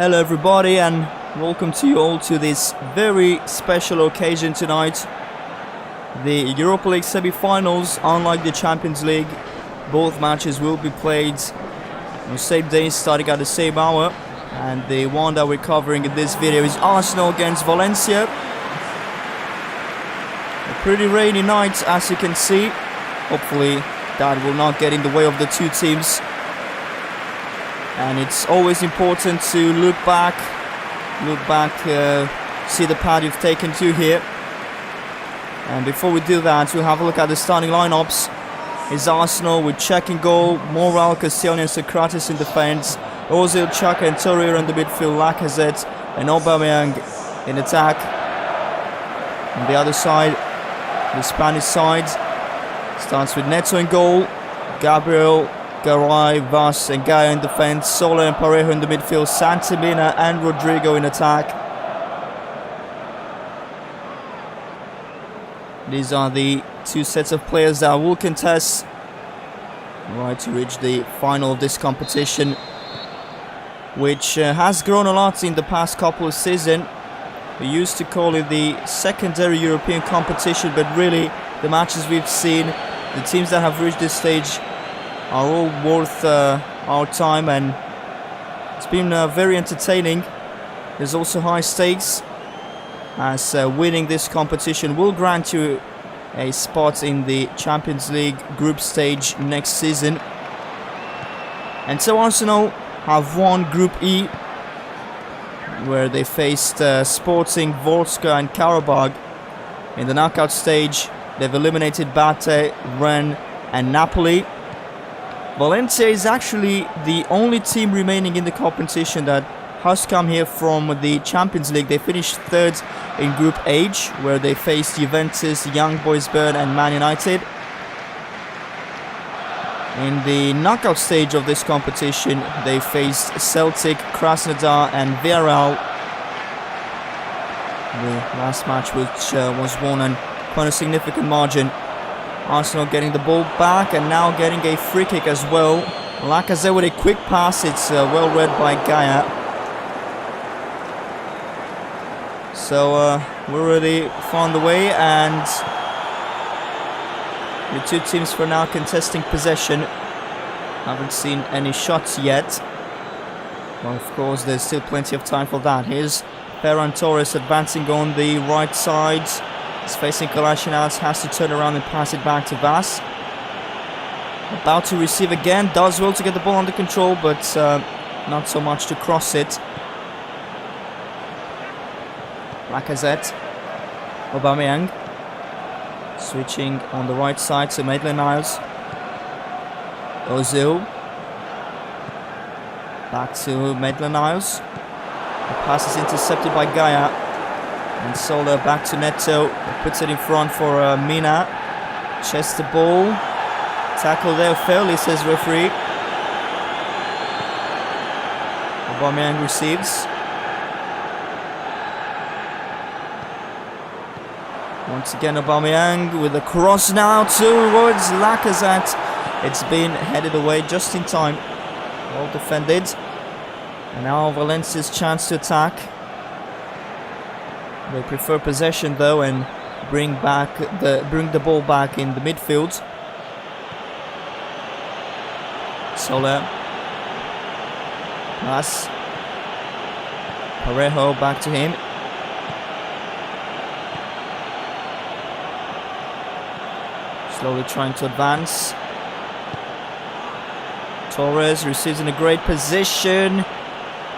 Hello everybody and welcome to you all to this very special occasion tonight. The Europa League semi-finals, unlike the Champions League, both matches will be played on the same day, starting at the same hour. And the one that we're covering in this video is Arsenal against Valencia. A pretty rainy night, as you can see. Hopefully that will not get in the way of the two teams. And it's always important to look back, see the path you've taken to here. And before we do that, we'll have a look at the starting lineups. It's Arsenal with Cech in goal, Moral, Castellani and Socrates in defence, Ozil, Xhaka and Torreira in the midfield, Lacazette and Aubameyang in attack. On the other side, the Spanish side starts with Neto in goal, Gabriel, Garay, Vaz and Gaia in defence, Soler and Parejo in the midfield, Santimina and Rodrigo in attack. These are the two sets of players that will contest right to reach the final of this competition, which has grown a lot in the past couple of seasons. We used to call it the secondary European competition, but really the matches we've seen, the teams that have reached this stage are all worth our time, and it's been very entertaining. There's also high stakes, as winning this competition will grant you a spot in the Champions League group stage next season. And so Arsenal have won Group E, where they faced Sporting, Vorskla and Karabakh. In the knockout stage, they've eliminated Bate, Rennes and Napoli. Valencia is actually the only team remaining in the competition that has come here from the Champions League. They finished third in Group H, where they faced Juventus, Young Boys Bern and Man United. In the knockout stage of this competition, they faced Celtic, Krasnodar and Villarreal. The last match, which was won on quite a significant margin. Arsenal getting the ball back and now getting a free kick as well. Lacazette with a quick pass, it's well read by Gaia. So we're already far on the way, and the two teams for now contesting possession. Haven't seen any shots yet. Well, of course, there's still plenty of time for that. Here's Ferran Torres advancing on the right side. He's facing Kolasinac, has to turn around and pass it back to Vaz. About to receive again, does well to get the ball under control, but not so much to cross it. Lacazette, Aubameyang, switching on the right side to Maitland-Niles. Ozil, back to Maitland-Niles. The pass is intercepted by Gaia. And Soler back to Neto, puts it in front for Mina. Chests the ball. Tackle there fairly, says referee. Aubameyang receives. Once again Aubameyang with a cross now towards Lacazette. It's been headed away just in time. Well defended. And now Valencia's chance to attack. They prefer possession though, and bring the ball back in the midfield. Soler, pass. Parejo back to him. Slowly trying to advance. Torres receives in a great position.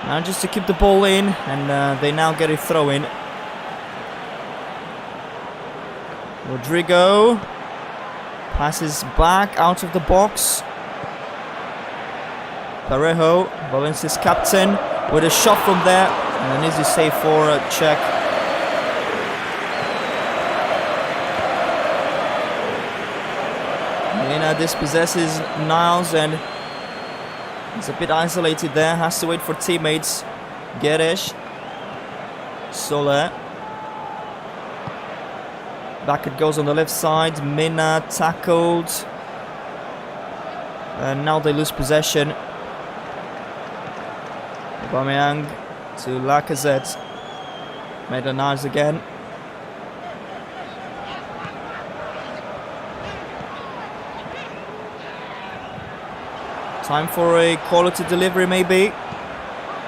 Now just to keep the ball in, and they now get a throw in. Rodrigo passes back out of the box. Parejo, Valencia's captain, with a shot from there, and an easy save for Cech. Mina dispossesses Niles, and he's a bit isolated there, has to wait for teammates. Guedes, Soler. Back it goes on the left side. Mina tackled. And now they lose possession. Aubameyang to Lacazette. Made a nice again. Time for a quality delivery maybe.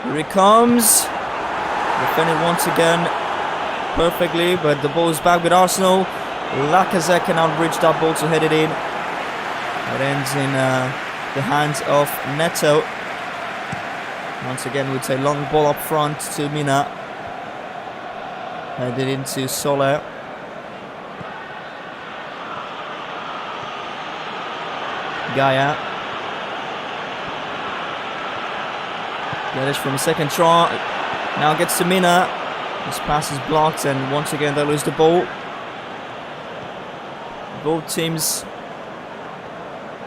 Here it comes. Defended once again perfectly, but the ball is back with Arsenal. Lacazette cannot reach that ball to head it in. It ends in the hands of Neto. Once again with a long ball up front to Mina. Headed into Soler. Gaia. Gadish from the second try. Now gets to Mina. His pass is blocked and once again they lose the ball. Both teams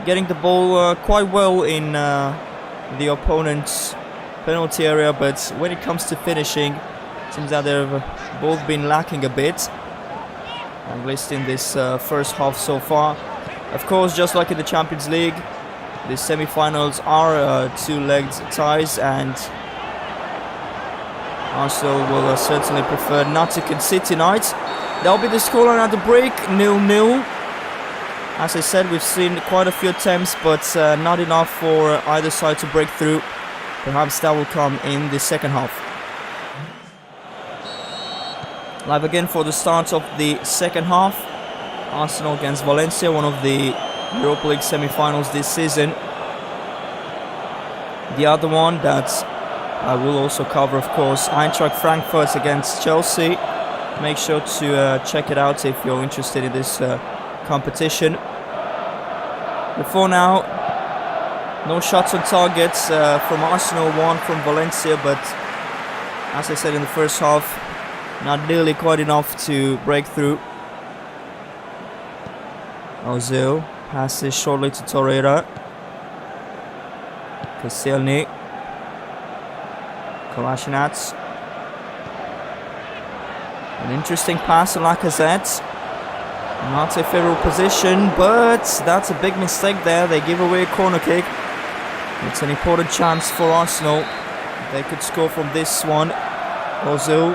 getting the ball quite well in the opponent's penalty area, but when it comes to finishing, it seems that they've both been lacking a bit, at least in this first half so far. Of course, just like in the Champions League, the semi-finals are two-legged ties, and Arsenal will certainly prefer not to concede tonight. That'll be the scoreline at the break, 0-0. As I said, we've seen quite a few attempts, but not enough for either side to break through. Perhaps that will come in the second half. Live again for the start of the second half. Arsenal against Valencia, one of the Europa League semi-finals this season. The other one that I will also cover, of course, Eintracht Frankfurt against Chelsea. Make sure to check it out if you're interested in this competition. Before now, no shots on target from Arsenal, one from Valencia, but as I said in the first half, not nearly quite enough to break through. Ozil passes shortly to Torreira. Koscielny. Kolasinac. An interesting pass to Lacazette. Not a favorable position, but that's a big mistake there. They give away a corner kick. It's an important chance for Arsenal. They could score from this one. Ozil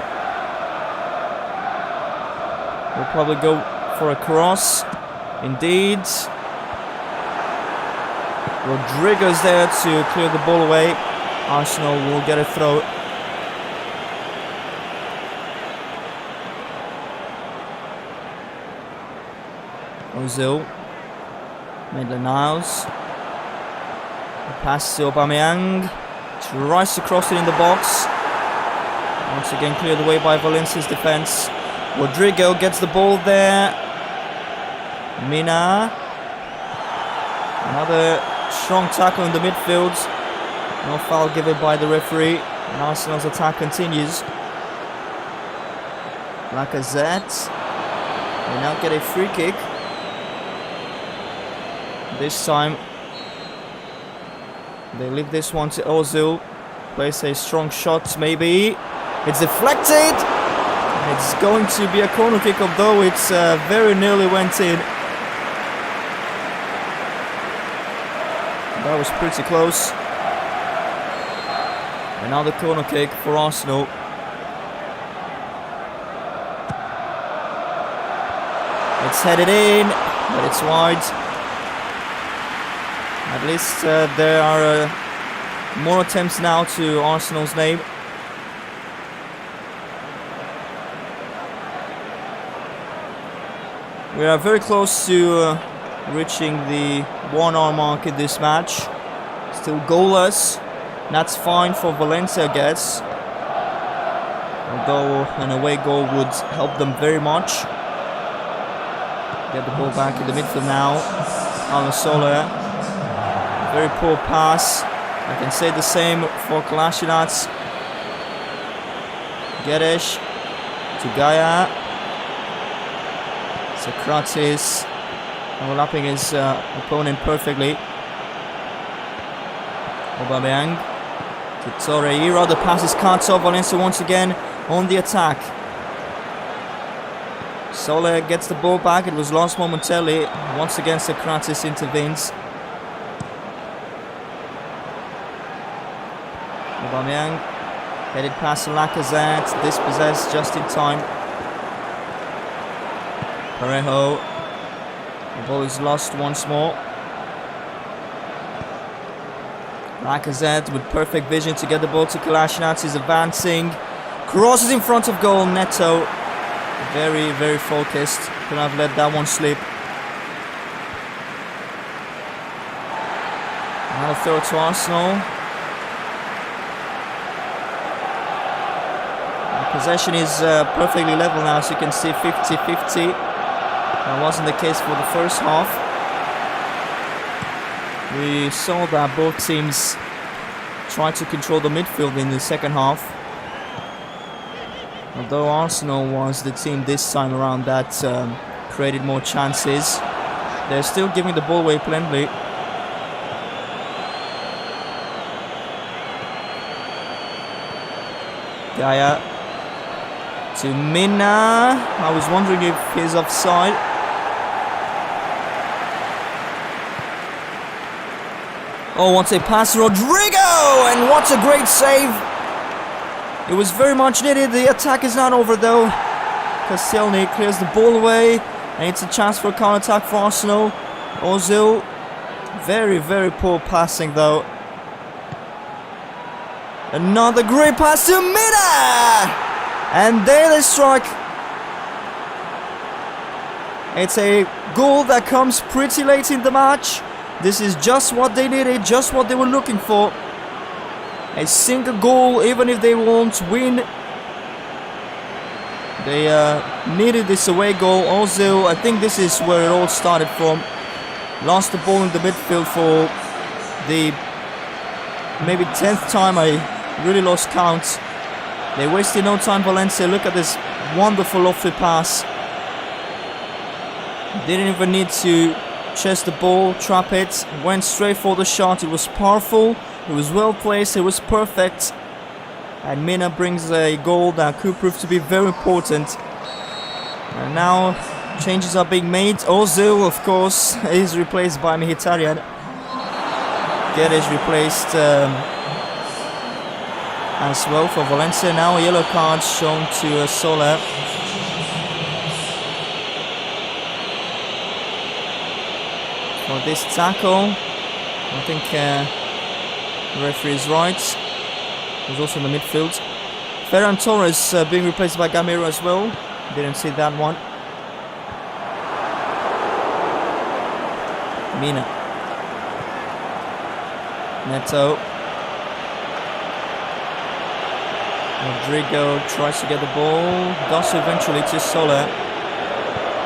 will probably go for a cross. Indeed. Rodrigo's there to clear the ball away. Arsenal will get a throw. Ozil. Maitland-Niles. Pass to Aubameyang. Tries to cross it in the box. Once again cleared away by Valencia's defense. Rodrigo gets the ball there. Mina. Another strong tackle in the midfield. No foul given by the referee. And Arsenal's attack continues. Lacazette. They now get a free kick. This time they leave this one to Ozil. Plays a strong shot maybe. It's deflected. It's going to be a corner kick, although it's very nearly went in. That was pretty close. Another corner kick for Arsenal. It's headed in, but it's wide. At least there are more attempts now to Arsenal's name. We are very close to reaching the 1-hour mark in this match. Still goalless. That's fine for Valencia, I guess. Although an away goal would help them very much. Get the ball back in the midfield now. Alan Soler. Very poor pass. I can say the same for Kolasinac. Gadish to Gaia. Socrates overlapping his opponent perfectly. Aubameyang to Torreira. The pass is cut off. Valencia once again on the attack. Soler gets the ball back. It was lost momentarily. Once again Socrates intervenes. Aubameyang Headed past Lacazette, dispossessed just in time. Parejo. The ball is lost once more. Lacazette with perfect vision to get the ball to Kolasinac. He's advancing. Crosses in front of goal. Neto. Very, very focused. Could have let that one slip. Another throw to Arsenal. The possession is perfectly level now, as you can see, 50-50. That wasn't the case for the first half. We saw that both teams tried to control the midfield in the second half. Although Arsenal was the team this time around that created more chances, they're still giving the ball away plenty. Gaia to Mina. I was wondering if he's offside. Oh, what a pass, Rodrigo! And what a great save! It was very much needed. The attack is not over though. Koscielny clears the ball away, and it's a chance for a counter-attack for Arsenal. Ozil, very, very poor passing though. Another great pass to Mina! And there they strike. It's a goal that comes pretty late in the match. This is just what they needed, just what they were looking for. A single goal, even if they won't win. They needed this away goal. Ozil, I think this is where it all started from. Lost the ball in the midfield for the maybe 10th time. I really lost count. They wasted no time, Valencia. Look at this wonderful off-field pass. Didn't even need to chase the ball, trap it. Went straight for the shot. It was powerful. It was well placed. It was perfect. And Mina brings a goal that could prove to be very important. And now changes are being made. Ozil, of course, is replaced by Mkhitaryan. Guedes replaced as well for Valencia. Now a yellow card shown to Soler. For this tackle, I think the referee is right. He's also in the midfield. Ferran Torres being replaced by Gamero as well. Didn't see that one. Mina. Neto. Rodrigo tries to get the ball. Does so eventually to Soler.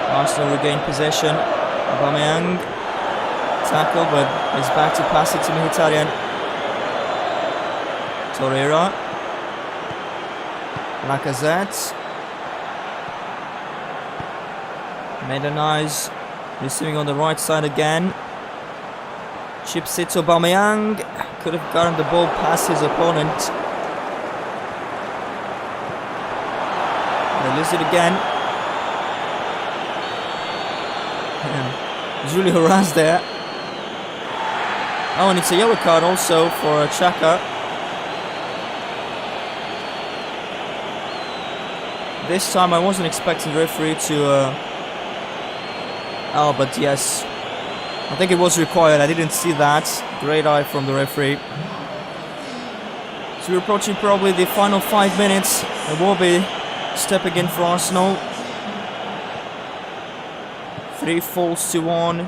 Arsenal regain possession. Aubameyang. Tackle, but is back to pass it to Mkhitaryan. Torreira. Lacazette. Medanize receiving on the right side again. Chips it to Aubameyang. Could have gotten the ball past his opponent. They lose it again. He's really harassed there. Oh, and it's a yellow card also for Xhaka. This time I wasn't expecting the referee to... Oh, but yes. I think it was required. I didn't see that. Great eye from the referee. So we're approaching probably the final 5 minutes. It will be stepping in for Arsenal. 3-1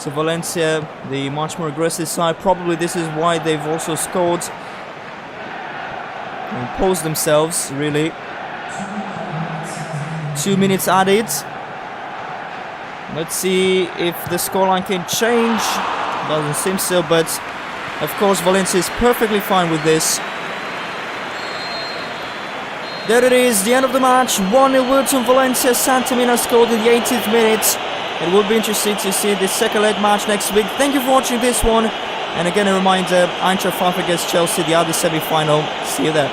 to Valencia, the much more aggressive side. Probably this is why they've also scored. Imposed themselves, really. 2 minutes added. Let's see if the scoreline can change. Doesn't seem so, but of course Valencia is perfectly fine with this. There it is, the end of the match. 1-0 to Valencia. Santi Mina scored in the 18th minute. It will be interesting to see the second leg match next week. Thank you for watching this one. And again, a reminder, Eintracht Frankfurt against Chelsea, the other semi-final. See you there.